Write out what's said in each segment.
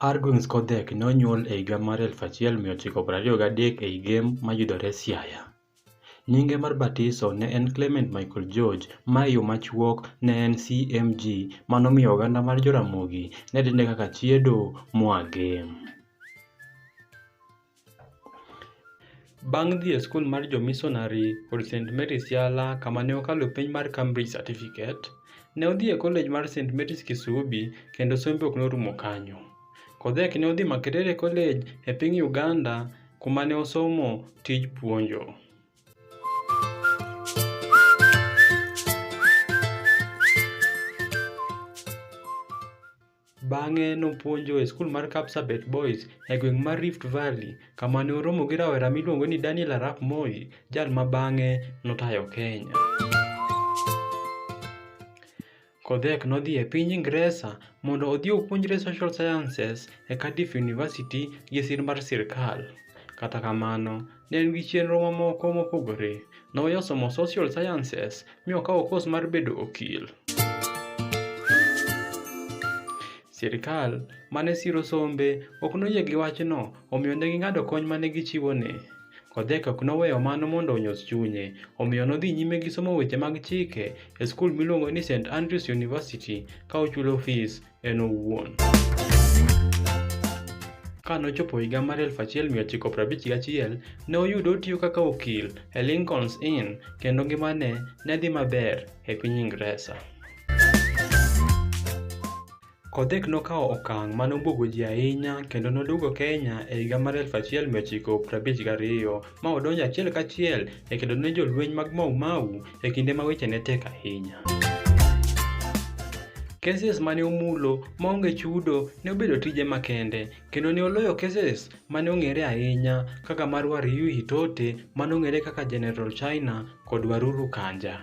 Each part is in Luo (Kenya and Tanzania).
Argwings Kodhek nonyuol e higa mar 1923 ei Gem mayudore Siaya. Nyinge mar batiso ne en Clement Michael George, ma yo machuok ne en CMG, manomiyo oganda mar Joramogi ne dende kaka Chiedo moa Gem. Bang' dhi e skul mar jomisonari kod St. Mary's Yala kama ne okalo penj mar Cambridge Certificate, ne odhi e kolej mar St. Mary's Kisubi kendo sombe ok norumo kanyo. Kodhek ne odhi Makerere College e piny Uganda kuma ne osomo tij puonjo. Bang'e nopuonjo e skul mar Kapsabet Boys e gweng' mar Rift Valley kama ne oromo gi rawera miluongo ni Daniel Arap Moi, jal ma bang'e notayo Kenya. Kodhek nodhi e piny Ingresa mondo odhi opuonjre Social Sciences e Cardiff University gi sir mar sirkal. Kata kamano, ne en gi chenro mamoko mopogore. Noweyo somo Social Sciences mi okawo kos mar bedo okil. Sirkal mane siro sombe ok noyie gi wachno, omiyo ne ging'ado kony mane gichiwone. Kodhek ok noweyo mano mondo onyos chunye, omiyo nodhi nyime gi somo weche mag chike e skul miluongo ni St. Andrews University ka ochulo fees en owuon. Ka nochopo higa mar 1951, ne oyudo otiyo kaka okil e Lincoln's Inn kendo ngimane ne dhi maber e piny Ingresa. Kodhek nokawo okang' mane obwogo ji ahinya kendo noduogo Kenya e higa mar 1952 ma odonjo achiel kachiel e kedo ne jolweny mag Mau Mau e kinde ma weche ne tek ahinya. Keses mane omulo maonge chudo ne obedo tije makende kendo ne oloyo keses mane ong'ere ahinya kaka mar Wariyu Hitote mane ong'ere kaka General China kod Waruru Kanja.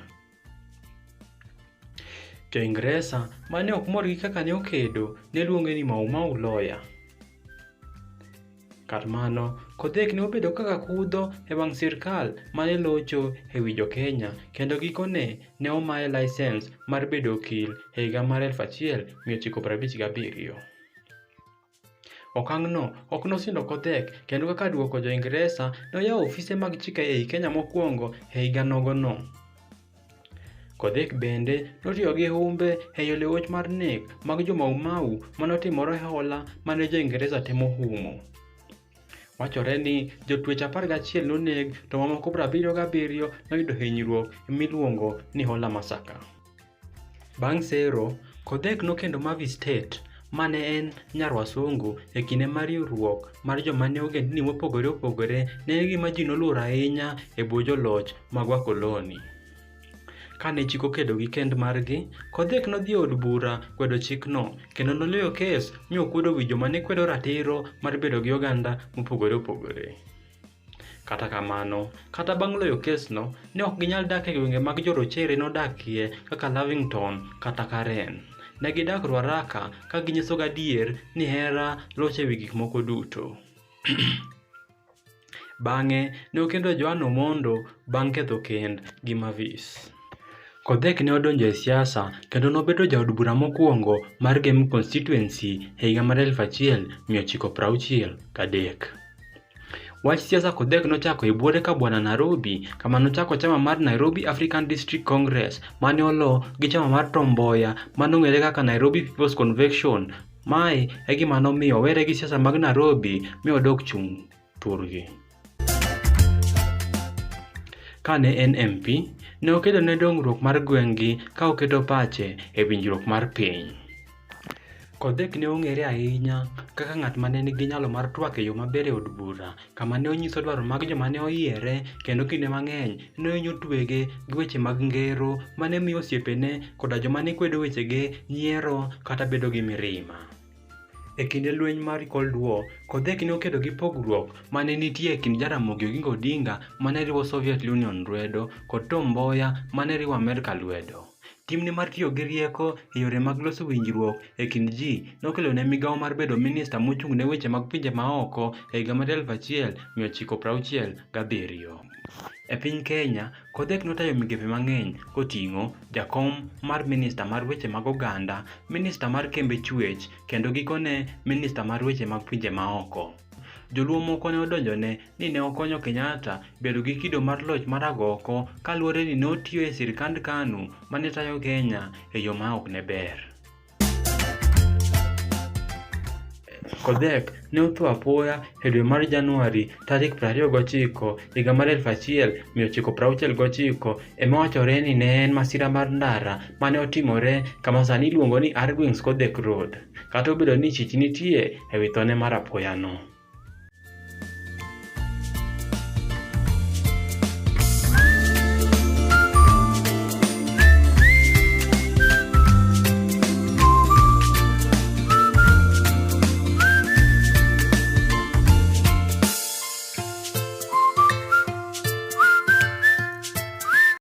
Jo-Ingresa mane ok mor gi kaka ne okedo ne luonge ni Mau Mau lawyer. Kar mano, Kodhek ne obedo kaka kudho e wang' sirkal mane locho e wi jo-Kenya kendo gikone ne omaye lisens mar bedo okil e higa mar 1957. Okang'no ok nosindo Kodhek kendo kaka duoko jo-Ingresa noyawo ofise mag chike ei Kenya mokwongo e higa nogono. Kodhek bende notiyo gi humbe e yolo wach mar nek mag jo-Mau Mau manotimore e hola mane jo-Ingresa temo humo. Wachore ni jotwech 11 noneg to mamoko 77 noyudo hinyruok miluongo ni Hola Massacre. Bang' sero, Kodhek nokendo Mavi State mane en nyar wasungu e kinde mar riwruok mar joma ne ogendni mopogore opogore ne gima ji noluoro ahinya e bwo joloch mag wakoloni. Kane chik okedo gi kend margi, Kodhek nodhi e od bura kwedo chikno kendo noloyo kes mi okwedo wi joma ne kwedo ratiro mar bedo gi oganda mopogore opogore. Kata kamano, kata bang' loyo kesno, ne ok ginyal dak e gwenge mag jorochere nodakie kaka Lavington kata Karen. Ne gidak Ruaraka ka ginyiso gadier ni hera locho e wi gik moko duto. Bang'e, ne okendo Joan Omondo bang' ketho kend gi Mavis. Kodhek ne odonjo e siasa kendo nobedo jaod bura mokwongo mar Gem Constituency e higa mar 1963. Wach siasa Kodhek nochako e buore ka Bwana Nairobi kama nochako chama mar Nairobi African District Congress mane olo gi chama mar Tom Mboya mane ong'ere kaka Nairobi People's Convention. Mae e gima nomiyo owere gi siasa mag Nairobi mi odok chung' thurgi. Kane en MP, ne okedo ne dongruok mar gweng'gi ka oketo pache e winjruok mar piny. Kodhek ne ong'ere ahinya kaka ng'at mane nigi nyalo mar twak e yo maber e od bura, kama ne onyiso dwaro mag joma ne oyiere kendo kinde mang'eny ne onyo twege gi weche mag ngero mane miyo osiepene koda joma ne kwedo wechege nyiero kata bedo gi mirima. E kinde lweny mar Cold War, Kodhek ne okedo gi pogruok mane nitie e kind Jaramogi Oginga Odinga mane riwo Soviet Union lwedo kod Tom Mboya mane riwo Amerika lwedo. Timne mar tiyo gi rieko e yore mag loso winjruok e kind ji nokelo ne migawo mar bedo minista mochung' ne weche mag pinje maoko e higa mar 1967. E piny Kenya, Kodhek notayo migepe mang'eny koting'o jakom mar minista mar weche mag oganda, minista mar kembe chwech, kendo gikone minista mar weche mag pinje maoko. Joluo moko ne odonjone ni ne okonyo Kenyatta bedo gi kido mar loch mar agoko kaluwore ni notiyo e sirkand KANU mane tayo Kenya e yo ma ok ne ber. Kodhek ne otho apoya e dwe mar Januari tarik 29 higa mar 1969 ema wachore ni ne en masira mar ndara mane otimore kama sani iluongo ni Argwings Kodhek Road, kata obedo ni chich nitie e wi thone mar apoyano.